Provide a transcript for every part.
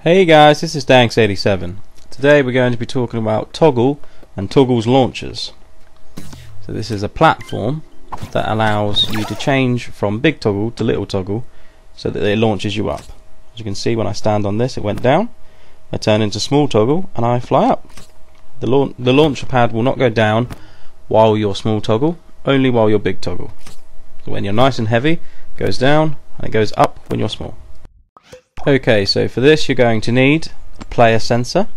Hey guys, this is Danks87. Today we're going to be talking about Toggle and Toggle's launchers. So this is a platform that allows you to change from big toggle to little toggle so that it launches you up. As you can see, when I stand on this, it went down. I turn into small toggle and I fly up. The launcher pad will not go down while you're small toggle, only while you're big toggle. So when you're nice and heavy, it goes down and it goes up when you're small. Okay, so for this you're going to need a player sensor,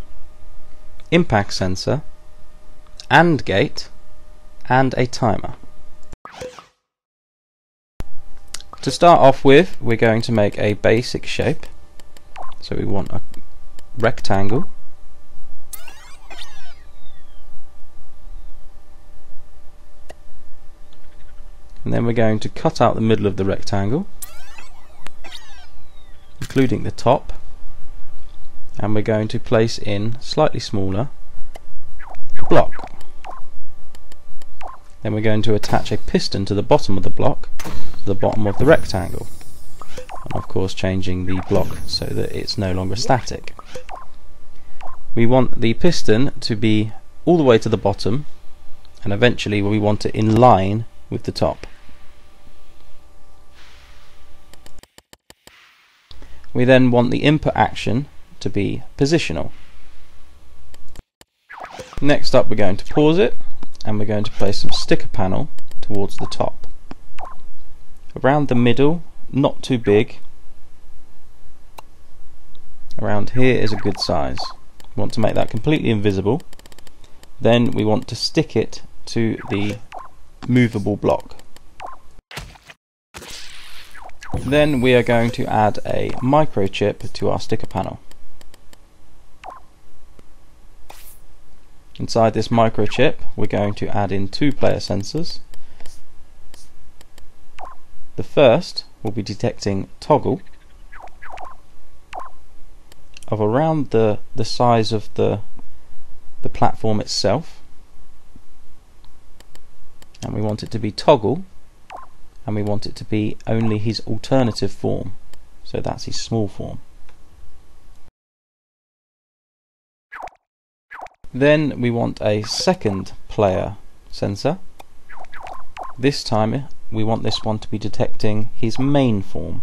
impact sensor, AND gate, and a timer. To start off with, we're going to make a basic shape. So we want a rectangle. And then we're going to cut out the middle of the rectangle, including the top, and we're going to place in slightly smaller block. Then we're going to attach a piston to the bottom of the block, to the bottom of the rectangle, and of course changing the block so that it's no longer static. We want the piston to be all the way to the bottom, and eventually we want it in line with the top. We then want the input action to be positional. Next up, we're going to pause it and we're going to place some sticker panel towards the top. Around the middle, not too big. Around here is a good size. We want to make that completely invisible. Then we want to stick it to the movable block. Then we are going to add a microchip to our sticker panel. Inside this microchip we're going to add in two player sensors. The first will be detecting toggle of around the size of the platform itself, and we want it to be toggle, and we want it to be only his alternative form, so that's his small form. Then we want a second player sensor. This time we want this one to be detecting his main form.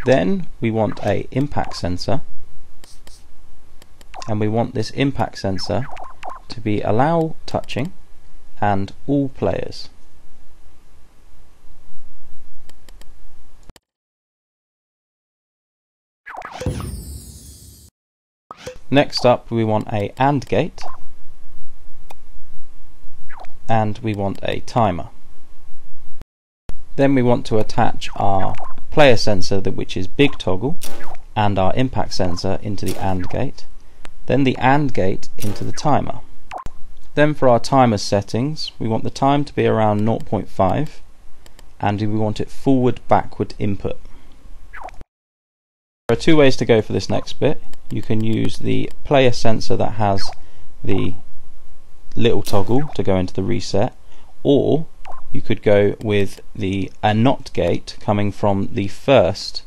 Then we want a impact sensor, and we want this impact sensor to be allow touching and all players. Next up, we want a AND gate, and we want a timer. Then we want to attach our player sensor, which is big toggle, and our impact sensor into the AND gate. Then the AND gate into the timer. Then for our timer settings, we want the time to be around 0.5 and we want it forward backward input. There are two ways to go for this next bit. You can use the player sensor that has the little toggle to go into the reset, or you could go with a NOT gate coming from the first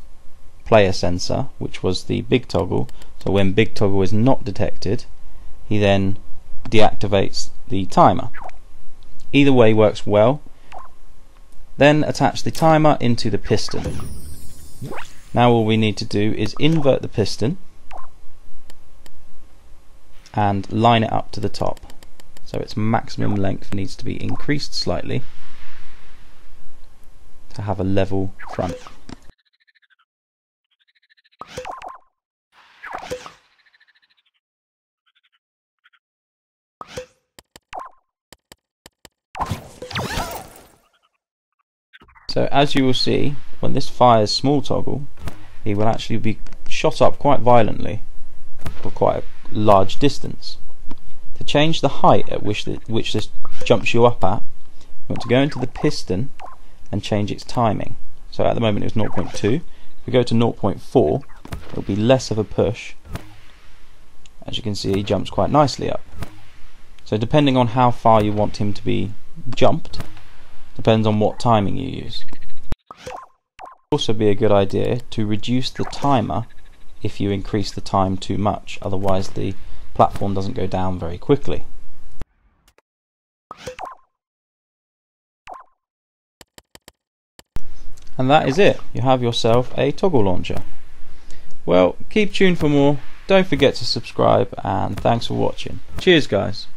player sensor, which was the big toggle. So when big toggle is not detected, he then deactivates the timer. Either way works well. Then attach the timer into the piston. Now all we need to do is invert the piston and line it up to the top. So its maximum length needs to be increased slightly to have a level front. So as you will see, when this fires small toggle, he will actually be shot up quite violently for quite a large distance. To change the height at which this jumps you up at, you want to go into the piston and change its timing. So at the moment it was 0.2. If we go to 0.4, it will be less of a push. As you can see, he jumps quite nicely up. So depending on how far you want him to be jumped. Depends on what timing you use. Also be a good idea to reduce the timer if you increase the time too much, otherwise the platform doesn't go down very quickly. And that is it. You have yourself a toggle launcher. Well, keep tuned for more. Don't forget to subscribe, and thanks for watching. Cheers guys.